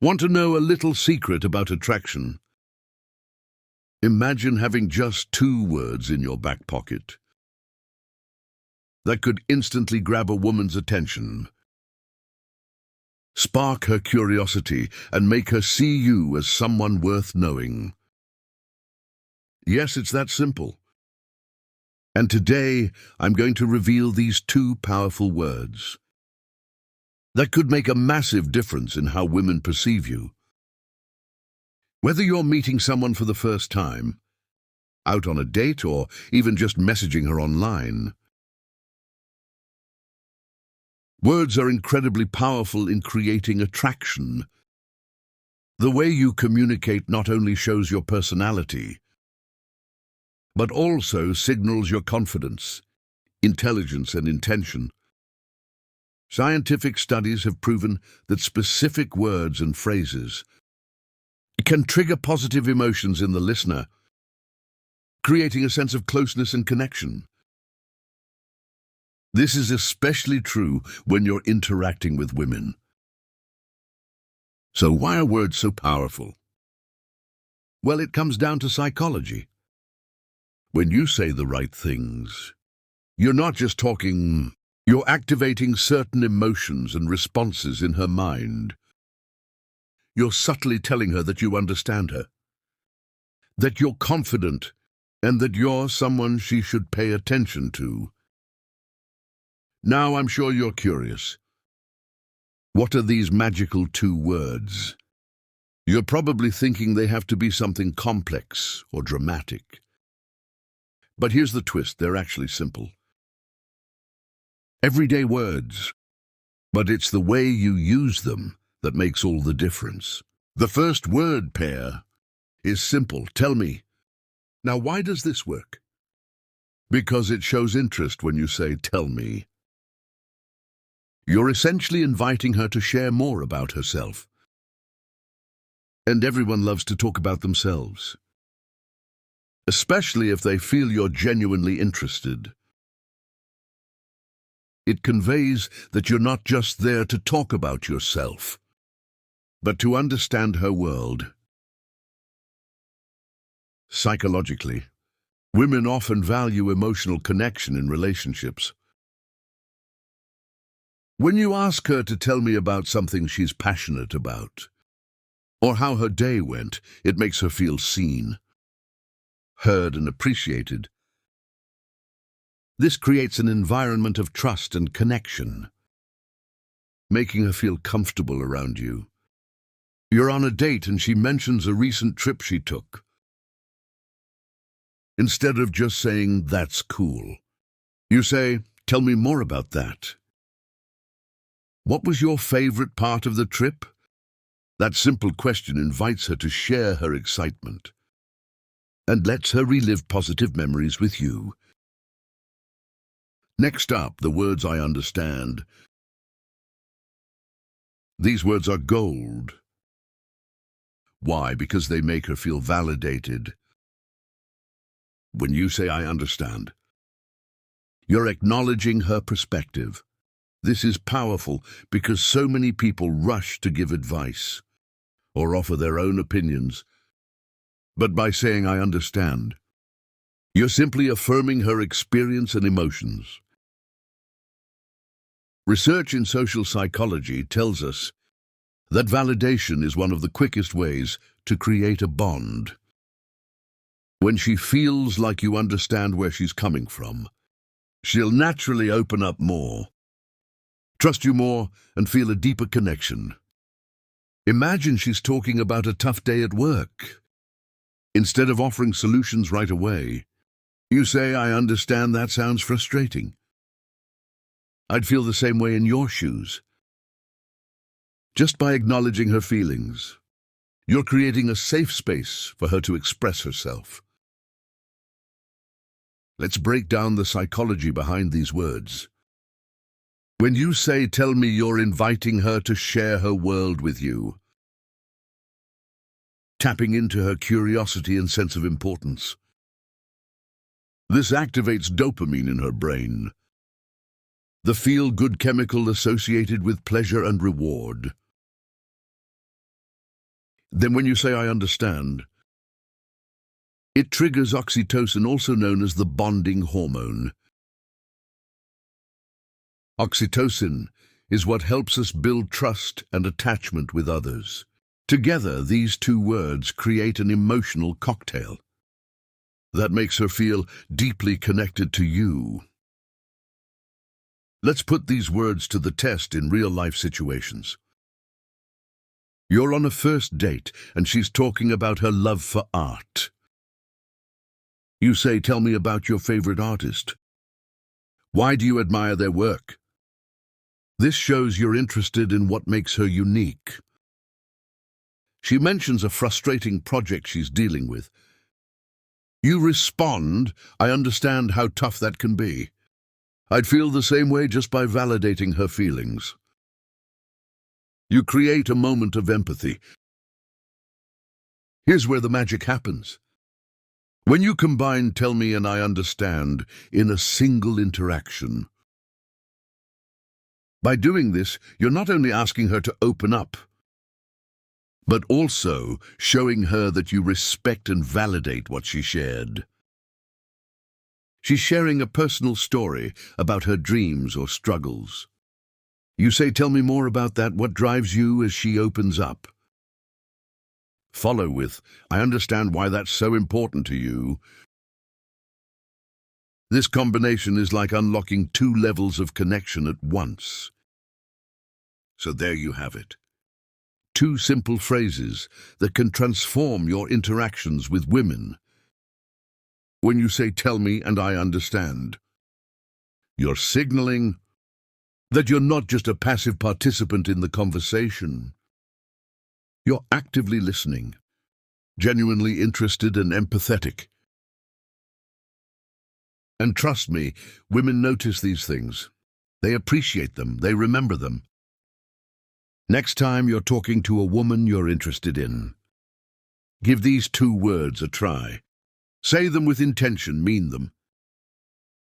Want to know a little secret about attraction? Imagine having just 2 words in your back pocket that could instantly grab a woman's attention, spark her curiosity, and make her see you as someone worth knowing. Yes, it's that simple. And today, I'm going to reveal these 2 powerful words that could make a massive difference in how women perceive you. Whether you're meeting someone for the first time, out on a date, or even just messaging her online, words are incredibly powerful in creating attraction. The way you communicate not only shows your personality, but also signals your confidence, intelligence, and intention. Scientific studies have proven that specific words and phrases can trigger positive emotions in the listener, creating a sense of closeness and connection. This is especially true when you're interacting with women. So why are words so powerful? Well, it comes down to psychology. When you say the right things, you're not just talking, you're activating certain emotions and responses in her mind. You're subtly telling her that you understand her, that you're confident, and that you're someone she should pay attention to. Now, I'm sure you're curious. What are these magical 2 words? You're probably thinking they have to be something complex or dramatic. But here's the twist, they're actually simple. Everyday words, but it's the way you use them that makes all the difference. The first word pair is simple. Tell me. Now, why does this work? Because it shows interest when you say, tell me. You're essentially inviting her to share more about herself. And everyone loves to talk about themselves, especially if they feel you're genuinely interested. It conveys that you're not just there to talk about yourself, but to understand her world. Psychologically, women often value emotional connection in relationships. When you ask her to tell me about something she's passionate about, or how her day went, it makes her feel seen, heard, and appreciated. This creates an environment of trust and connection, making her feel comfortable around you. You're on a date and she mentions a recent trip she took. Instead of just saying, that's cool, you say, tell me more about that. What was your favorite part of the trip? That simple question invites her to share her excitement and lets her relive positive memories with you. Next up, the words I understand. These words are gold. Why? Because they make her feel validated. When you say, I understand, you're acknowledging her perspective. This is powerful because so many people rush to give advice or offer their own opinions. But by saying, I understand, you're simply affirming her experience and emotions. Research in social psychology tells us that validation is one of the quickest ways to create a bond. When she feels like you understand where she's coming from, she'll naturally open up more, trust you more, and feel a deeper connection. Imagine she's talking about a tough day at work. Instead of offering solutions right away, you say, I understand that sounds frustrating. I'd feel the same way in your shoes. Just by acknowledging her feelings, you're creating a safe space for her to express herself. Let's break down the psychology behind these words. When you say, tell me, you're inviting her to share her world with you, tapping into her curiosity and sense of importance. This activates dopamine in her brain, the feel-good chemical associated with pleasure and reward. Then when you say, I understand, it triggers oxytocin, also known as the bonding hormone. Oxytocin is what helps us build trust and attachment with others. Together, these two words create an emotional cocktail that makes her feel deeply connected to you. Let's put these words to the test in real-life situations. You're on a first date, and she's talking about her love for art. You say, tell me about your favorite artist. Why do you admire their work? This shows you're interested in what makes her unique. She mentions a frustrating project she's dealing with. You respond, I understand how tough that can be. I'd feel the same way just by validating her feelings. You create a moment of empathy. Here's where the magic happens. When you combine tell me and I understand in a single interaction. By doing this, you're not only asking her to open up, but also showing her that you respect and validate what she shared. She's sharing a personal story about her dreams or struggles. You say, tell me more about that, what drives you, as she opens up. Follow with, I understand why that's so important to you. This combination is like unlocking two levels of connection at once. So there you have it. Two simple phrases that can transform your interactions with women. When you say, tell me and I understand, you're signaling that you're not just a passive participant in the conversation. You're actively listening, genuinely interested and empathetic. And trust me, women notice these things. They appreciate them, they remember them. Next time you're talking to a woman you're interested in, give these two words a try. Say them with intention, mean them,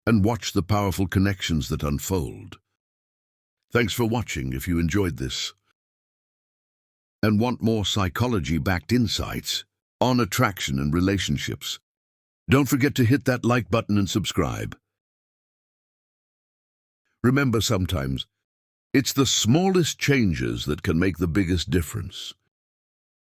and watch the powerful connections that unfold. Thanks for watching. If you enjoyed this and want more psychology-backed insights on attraction and relationships, don't forget to hit that like button and subscribe. Remember, sometimes it's the smallest changes that can make the biggest difference.